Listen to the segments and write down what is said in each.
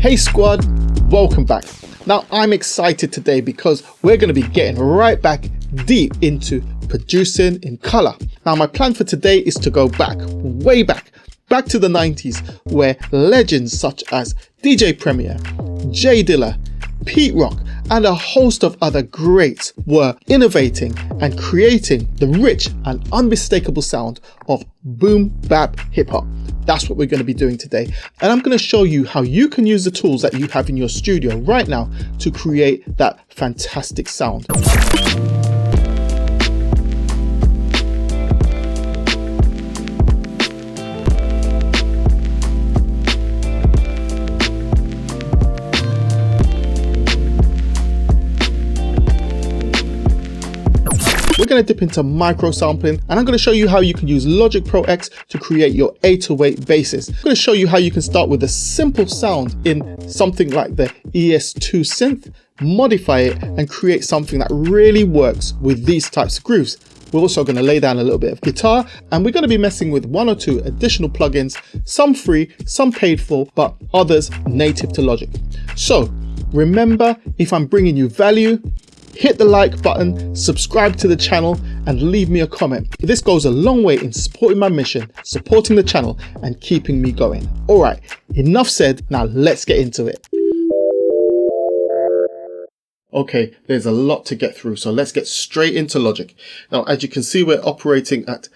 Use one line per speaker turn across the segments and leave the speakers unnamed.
Hey squad, welcome back. Now I'm excited today because we're going to be getting right back deep into producing in color. Now my plan for today is to go back, way back to the 90s, where legends such as DJ Premier, J Dilla, Pete Rock, and a host of other greats were innovating and creating the rich and unmistakable sound of boom bap hip hop. That's what we're going to be doing today. And I'm going to show you how you can use the tools that you have in your studio right now to create that fantastic sound. We're going to dip into micro sampling, and I'm going to show you how you can use Logic Pro X to create your 808 basses. I'm going to show you how you can start with a simple sound in something like the ES2 synth, modify it and create something that really works with these types of grooves. We're also going to lay down a little bit of guitar, and we're going to be messing with one or two additional plugins, some free, some paid for, but others native to Logic. So remember, if I'm bringing you value, hit the like button, subscribe to the channel, and leave me a comment. This goes a long way in supporting my mission, supporting the channel, and keeping me going. All right, enough said, now let's get into it. Okay, there's a lot to get through, so let's get straight into Logic. Now, as you can see, we're operating at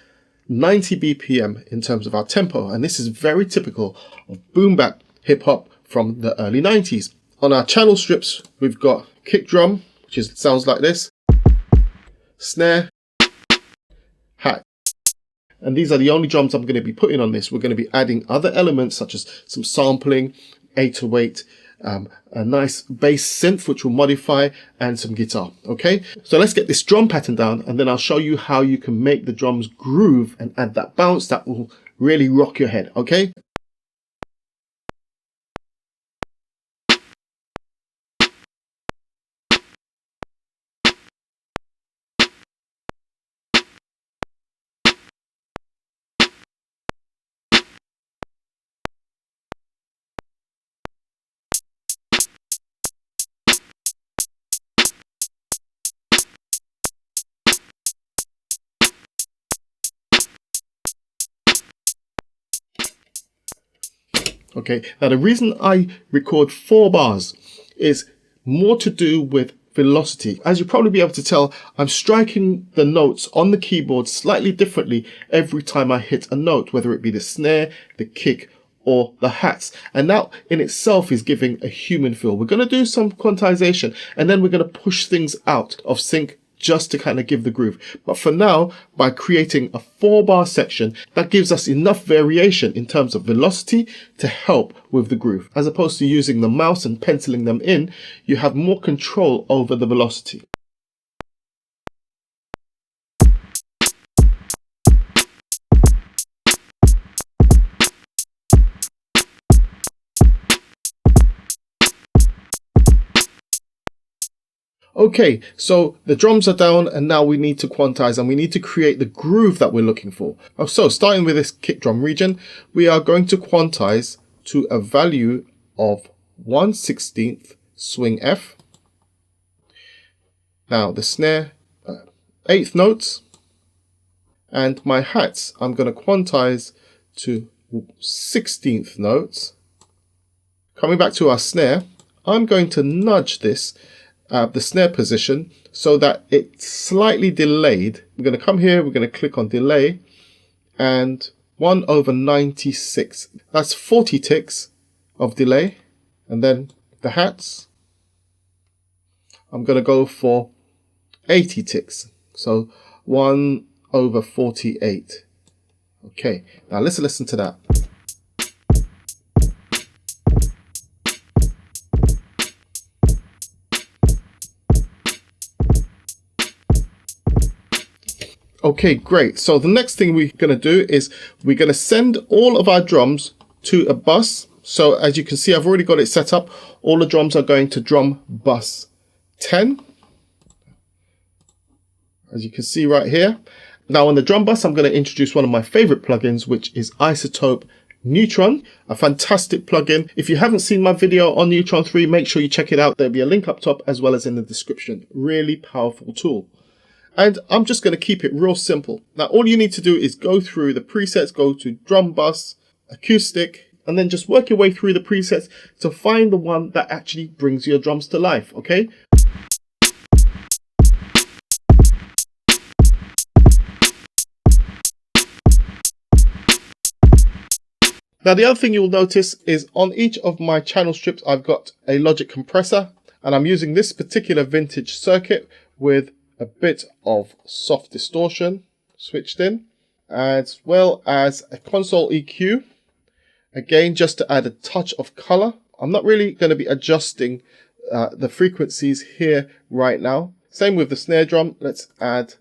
90 BPM in terms of our tempo, and this is very typical of boom bap hip hop from the early 90s. On our channel strips, we've got kick drum, which sounds like this, snare, hat. And these are the only drums I'm going to be putting on this. We're going to be adding other elements such as some sampling, 808, a nice bass synth which will modify, and some guitar. Okay, so let's get this drum pattern down, and then I'll show you how you can make the drums groove and add that bounce that will really rock your head. Okay. Okay, now the reason I record 4 bars is more to do with velocity. As you'll probably be able to tell, I'm striking the notes on the keyboard slightly differently every time I hit a note, whether it be the snare, the kick, or the hats. And that in itself is giving a human feel. We're going to do some quantization, and then we're going to push things out of sync just to kind of give the groove. But for now, by creating a 4-bar section, that gives us enough variation in terms of velocity to help with the groove. As opposed to using the mouse and penciling them in, you have more control over the velocity. Okay, so the drums are down, and now we need to quantize and we need to create the groove that we're looking for. So starting with this kick drum region, we are going to quantize to a value of 1/16 swing F. Now the snare, 8th notes, and my hats, I'm going to quantize to 16th notes. Coming back to our snare, I'm going to nudge this the snare position so that it's slightly delayed. We're going to come here, we're going to click on delay, and 1/96. That's 40 ticks of delay. And then the hats, I'm going to go for 80 ticks. So 1/48. Okay, now let's listen to that. Okay, great. So the next thing we're going to do is we're going to send all of our drums to a bus. So as you can see, I've already got it set up. All the drums are going to drum bus 10. As you can see right here. Now on the drum bus, I'm going to introduce one of my favorite plugins, which is Isotope Neutron, a fantastic plugin. If you haven't seen my video on Neutron 3, make sure you check it out. There'll be a link up top as well as in the description. Really powerful tool. And I'm just going to keep it real simple. Now, all you need to do is go through the presets, go to drum bus, acoustic, and then just work your way through the presets to find the one that actually brings your drums to life, okay? Now, the other thing you'll notice is on each of my channel strips, I've got a Logic compressor, and I'm using this particular vintage circuit with a bit of soft distortion switched in, as well as a console EQ, again, just to add a touch of color. I'm not really going to be adjusting the frequencies here right now. Same with the snare drum. Let's add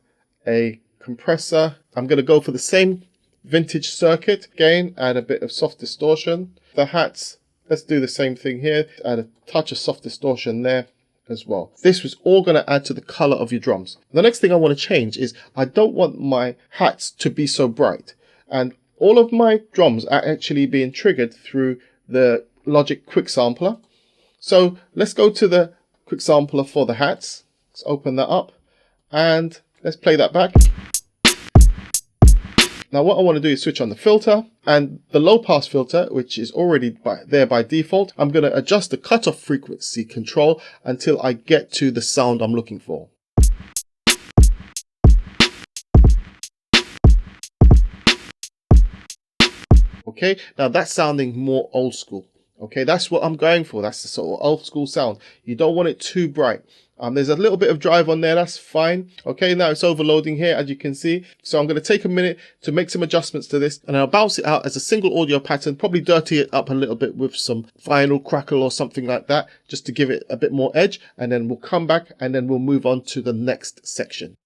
a compressor. I'm going to go for the same vintage circuit, again, add a bit of soft distortion. The hats, let's do the same thing here, add a touch of soft distortion there as well. This was all going to add to the color of your drums. The next thing I want to change is I don't want my hats to be so bright, and all of my drums are actually being triggered through the Logic Quick Sampler. So let's go to the Quick Sampler for the hats. Let's open that up and let's play that back. Now what I want to do is switch on the filter, and the low pass filter, which is already there by default. I'm going to adjust the cutoff frequency control until I get to the sound I'm looking for. Okay, now that's sounding more old school. Okay, that's what I'm going for. That's the sort of old school sound. You don't want it too bright. There's a little bit of drive on there, that's fine. Okay, now it's overloading here, as you can see. So I'm going to take a minute to make some adjustments to this, and I'll bounce it out as a single audio pattern, probably dirty it up a little bit with some vinyl crackle or something like that, just to give it a bit more edge, and then we'll come back and then we'll move on to the next section.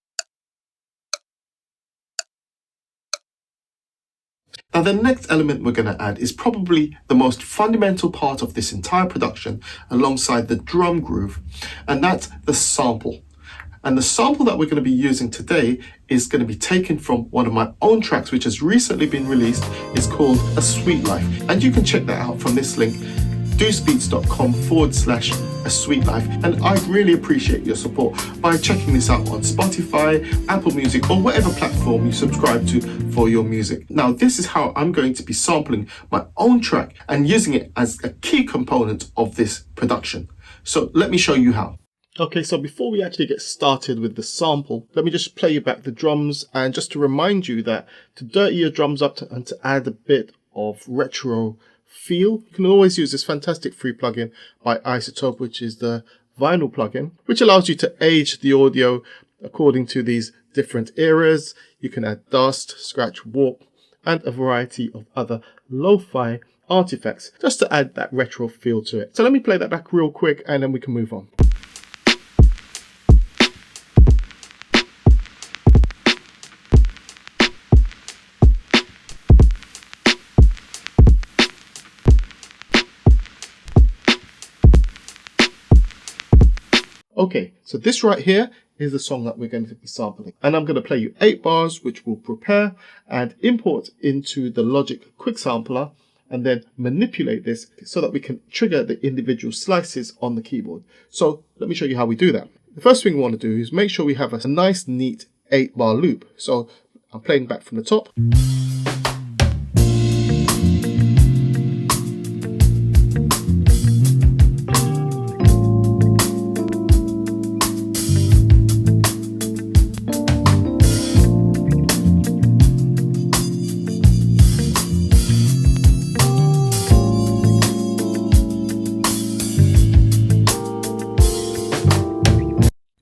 Now the next element we're going to add is probably the most fundamental part of this entire production alongside the drum groove, and that's the sample. And the sample that we're going to be using today is going to be taken from one of my own tracks which has recently been released. It's called A Sweet Life, and you can check that out from this link, deucebeats.com/A Sweet Life, and I'd really appreciate your support by checking this out on Spotify, Apple Music, or whatever platform you subscribe to for your music. Now this is how I'm going to be sampling my own track and using it as a key component of this production. So let me show you how. Okay, so before we actually get started with the sample, let me just play you back the drums, and just to remind you that to dirty your drums up and to add a bit of retro feel, you can always use this fantastic free plugin by Isotope, which is the vinyl plugin, which allows you to age the audio according to these different eras. You can add dust, scratch, warp, and a variety of other lo-fi artifacts just to add that retro feel to it. So let me play that back real quick and then we can move on. Okay, so this right here is the song that we're going to be sampling, and I'm going to play you 8 bars which we'll prepare and import into the Logic Quick Sampler, and then manipulate this so that we can trigger the individual slices on the keyboard. So let me show you how we do that. The first thing we want to do is make sure we have a nice neat 8-bar loop. So I'm playing back from the top.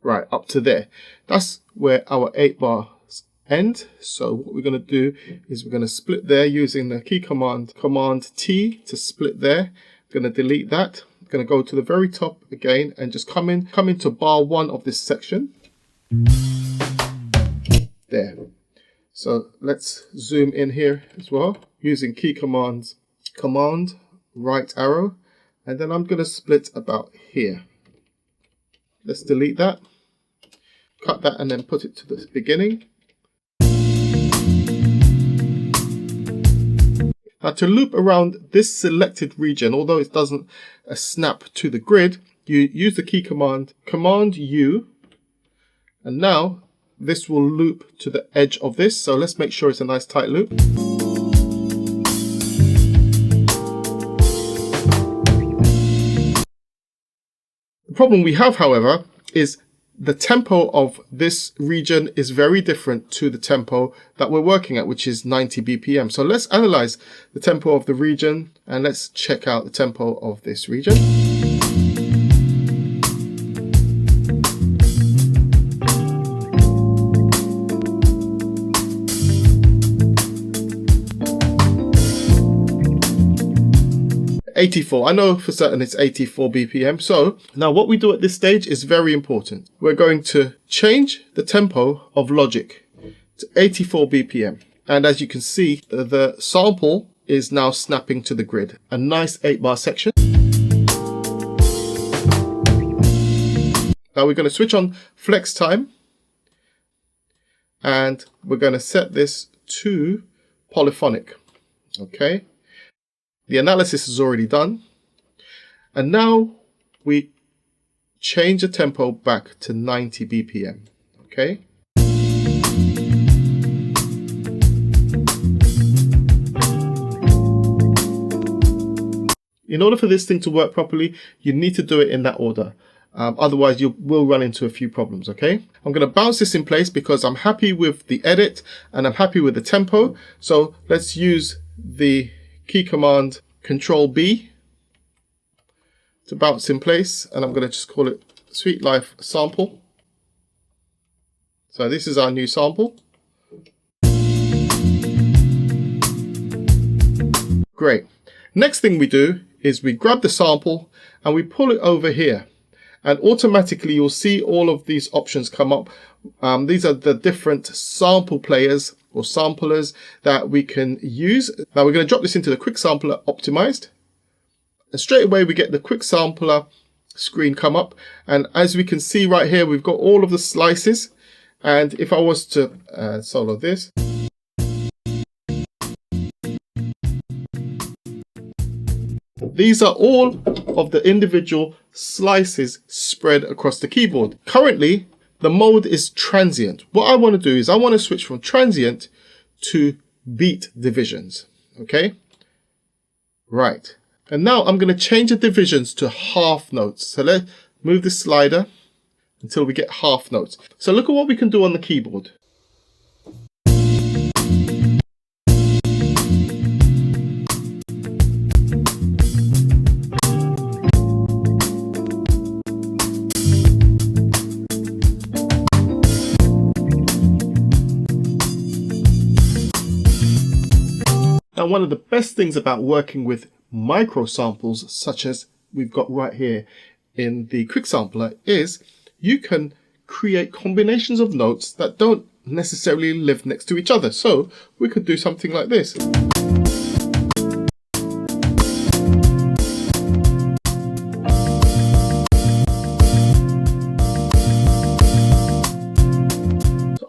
Right up to there. That's where our 8 bars end. So what we're going to do is we're going to split there using the key command, Command T to split there. I'm going to delete that. I'm going to go to the very top again and just come into bar 1 of this section. There. So let's zoom in here as well using key commands, Command, right arrow, and then I'm going to split about here. Let's delete that. Cut that and then put it to the beginning. Now Now to loop around this selected region, although it doesn't snap to the grid, you use the key command, Command U, and now this will loop to the edge of this. So let's make sure it's a nice tight loop. The problem we have, however, is the tempo of this region is very different to the tempo that we're working at, which is 90 BPM. So let's analyze the tempo of the region and let's check out the tempo of this region. I know for certain it's 84 BPM. So now what we do at this stage is very important. We're going to change the tempo of Logic to 84 BPM. And as you can see, the sample is now snapping to the grid. A nice 8-bar section. Now we're going to switch on flex time. And we're going to set this to polyphonic. Okay. The analysis is already done. And now we change the tempo back to 90 BPM. Okay. In order for this thing to work properly, you need to do it in that order. Otherwise, you will run into a few problems, okay? I'm going to bounce this in place because I'm happy with the edit and I'm happy with the tempo. So let's use the key command Control B to bounce in place, and I'm going to just call it Sweet Life Sample. So this is our new sample. Great. Next thing we do is we grab the sample and we pull it over here, and automatically you'll see all of these options come up. These are the different sample players or samplers that we can use. Now we're going to drop this into the quick sampler optimized, and straight away we get the quick sampler screen come up, and as we can see right here, we've got all of the slices. And if I was to solo this, these are all of the individual slices spread across the keyboard. Currently, the mode is transient. What I want to do is I want to switch from transient to beat divisions. Okay. Right. And now I'm going to change the divisions to half notes. So let's move the slider until we get half notes. So look at what we can do on the keyboard. Now, one of the best things about working with micro samples, such as we've got right here in the quick sampler, is you can create combinations of notes that don't necessarily live next to each other. So we could do something like this.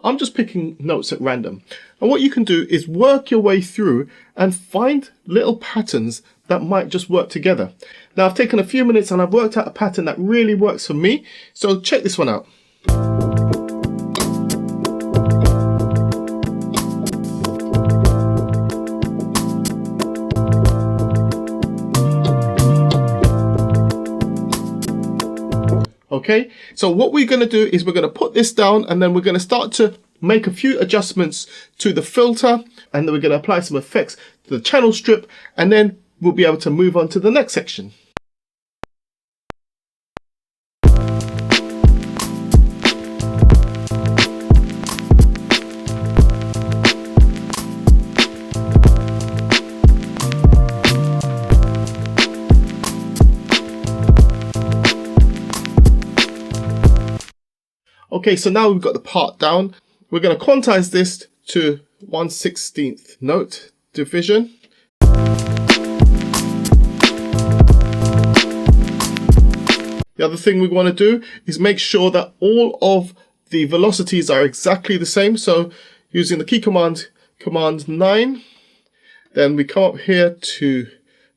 I'm just picking notes at random. And what you can do is work your way through and find little patterns that might just work together. Now I've taken a few minutes and I've worked out a pattern that really works for me. So check this one out. Okay, so what we're going to do is we're going to put this down, and then we're going to start to make a few adjustments to the filter, and then we're going to apply some effects to the channel strip, and then we'll be able to move on to the next section. Okay, so now we've got the part down. We're going to quantize this to 1/16th note division. The other thing we want to do is make sure that all of the velocities are exactly the same. So using the key command, command 9, Then we come up here to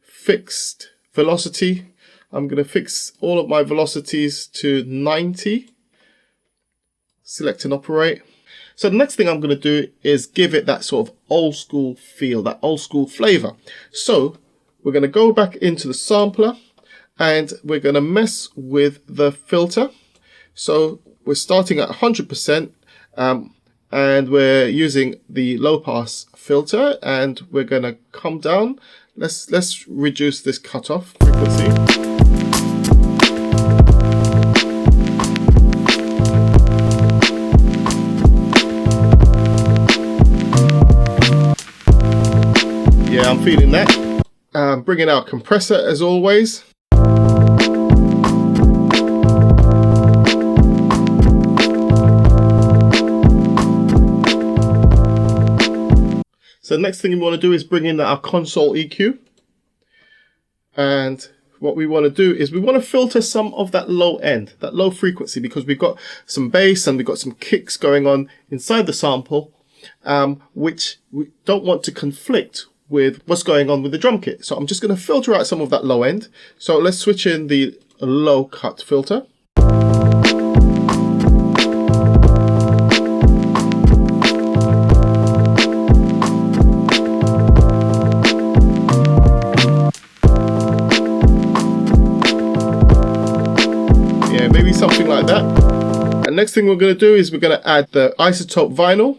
fixed velocity. I'm going to fix all of my velocities to 90. Select and operate. So the next thing I'm going to do is give it that sort of old school feel, that old school flavor. So we're going to go back into the sampler and we're going to mess with the filter. So we're starting at 100%. And we're using the low pass filter, and we're going to come down. Let's reduce this cutoff frequency. Yeah, I'm feeling that. Bringing out compressor as always. So the next thing we want to do is bring in our console EQ. And what we want to do is we want to filter some of that low end, that low frequency, because we've got some bass and we've got some kicks going on inside the sample, which we don't want to conflict with what's going on with the drum kit. So I'm just going to filter out some of that low end. So let's switch in the low cut filter. Maybe something like that. And next thing we're going to do is we're going to add the isotope vinyl.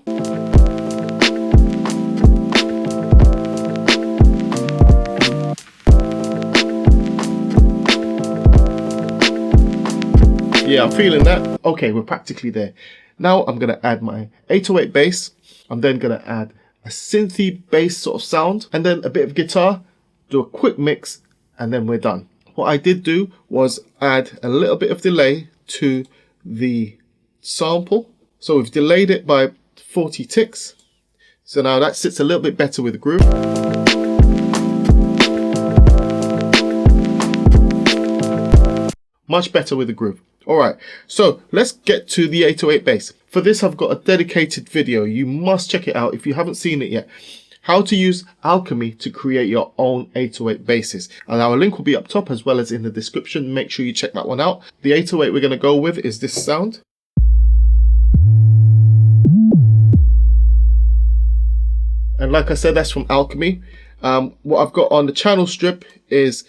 Yeah, I'm feeling that. Okay, we're practically there. Now I'm going to add my 808 bass. I'm then going to add a synthy bass sort of sound and then a bit of guitar, do a quick mix, and then we're done. What I did do was add a little bit of delay to the sample. So we've delayed it by 40 ticks. So now that sits a little bit better with the groove. Much better with the groove. All right, so let's get to the 808 bass. For this, I've got a dedicated video. You must check it out if you haven't seen it yet. How to use Alchemy to create your own 808 basses. And our link will be up top as well as in the description. Make sure you check that one out. The 808 we're going to go with is this sound. And like I said, that's from Alchemy. What I've got on the channel strip is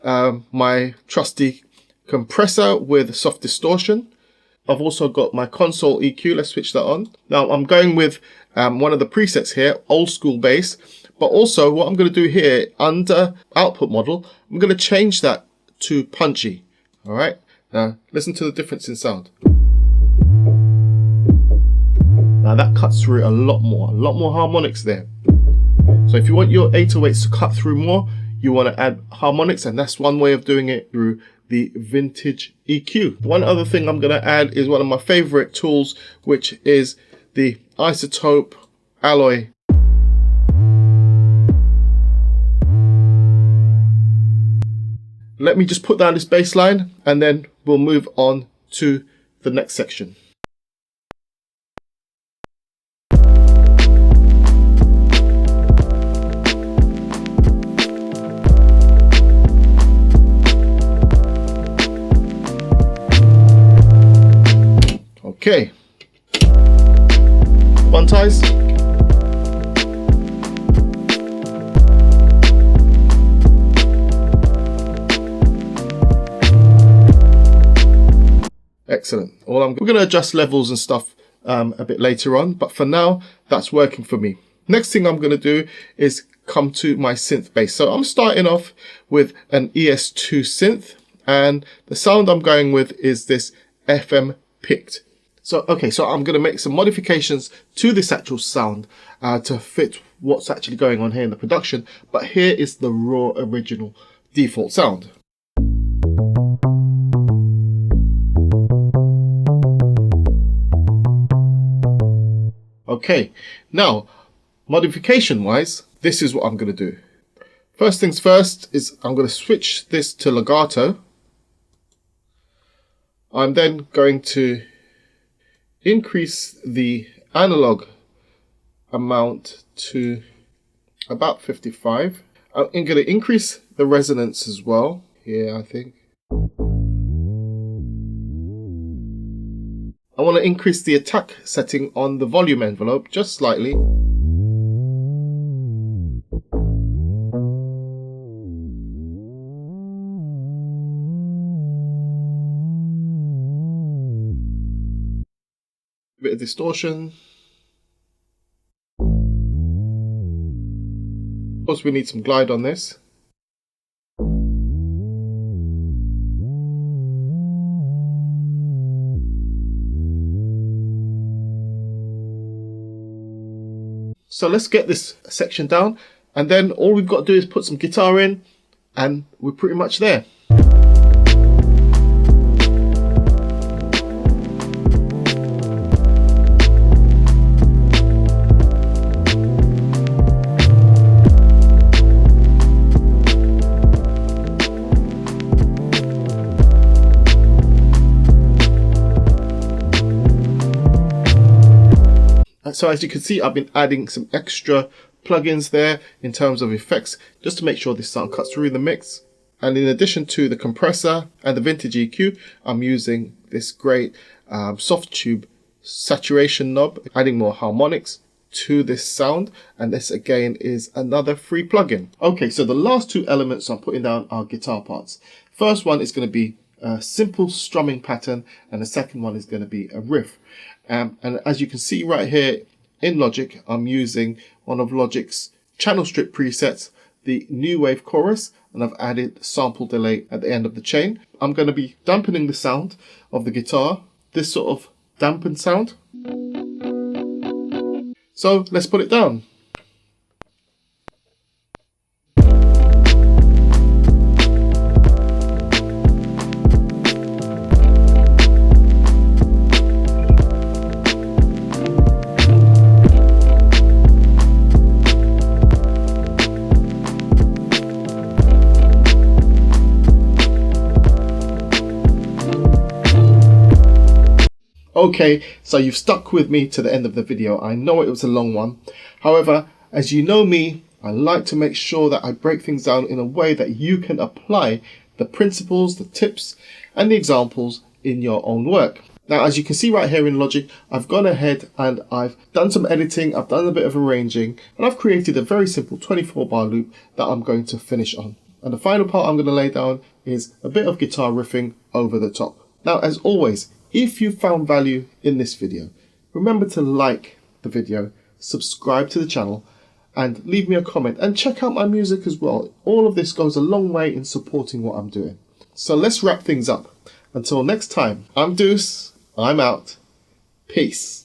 my trusty compressor with soft distortion. I've also got my console EQ. Let's switch that on. Now I'm going with one of the presets here, old school bass. But also what I'm going to do here under output model, I'm going to change that to punchy. All right. Now listen to the difference in sound. Now that cuts through a lot more harmonics there. So if you want your 808s to cut through more, you want to add harmonics, and that's one way of doing it, through the vintage EQ. One other thing I'm going to add is one of my favorite tools, which is the isotope alloy. Let me just put down this bass line and then we'll move on to the next section. Okay, one ties. Excellent. We're going to adjust levels and stuff a bit later on, but for now, that's working for me. Next thing I'm going to do is come to my synth bass. So I'm starting off with an ES2 synth, and the sound I'm going with is this FM picked. So, okay, so I'm going to make some modifications to this actual sound to fit what's actually going on here in the production. But here is the raw original default sound. Okay, now modification wise, this is what I'm going to do. First things first is I'm going to switch this to legato. I'm then going to increase the analog amount to about 55. I'm going to increase the resonance as well here, I think. I want to increase the attack setting on the volume envelope just slightly. A bit of distortion. Of course, we need some glide on this. So let's get this section down, and then all we've got to do is put some guitar in and we're pretty much there. So as you can see, I've been adding some extra plugins there in terms of effects, just to make sure this sound cuts through the mix. And in addition to the compressor and the vintage EQ, I'm using this great soft tube saturation knob, adding more harmonics to this sound. And this again is another free plugin. Okay, so the last two elements I'm putting down are guitar parts. First one is going to be a simple strumming pattern, and the second one is going to be a riff. And as you can see right here in Logic, I'm using one of Logic's channel strip presets, the New Wave Chorus, and I've added sample delay at the end of the chain. I'm going to be dampening the sound of the guitar, this sort of dampened sound. So let's put it down. Okay, so you've stuck with me to the end of the video. I know it was a long one. However, as you know me, I like to make sure that I break things down in a way that you can apply the principles, the tips, and the examples in your own work. Now, as you can see right here in Logic, I've gone ahead and I've done some editing, I've done a bit of arranging, and I've created a very simple 24-bar loop that I'm going to finish on. And the final part I'm going to lay down is a bit of guitar riffing over the top. Now, as always, if you found value in this video, remember to like the video, subscribe to the channel, and leave me a comment, and check out my music as well. All of this goes a long way in supporting what I'm doing. So let's wrap things up. Until next time, I'm Deuce, I'm out, peace.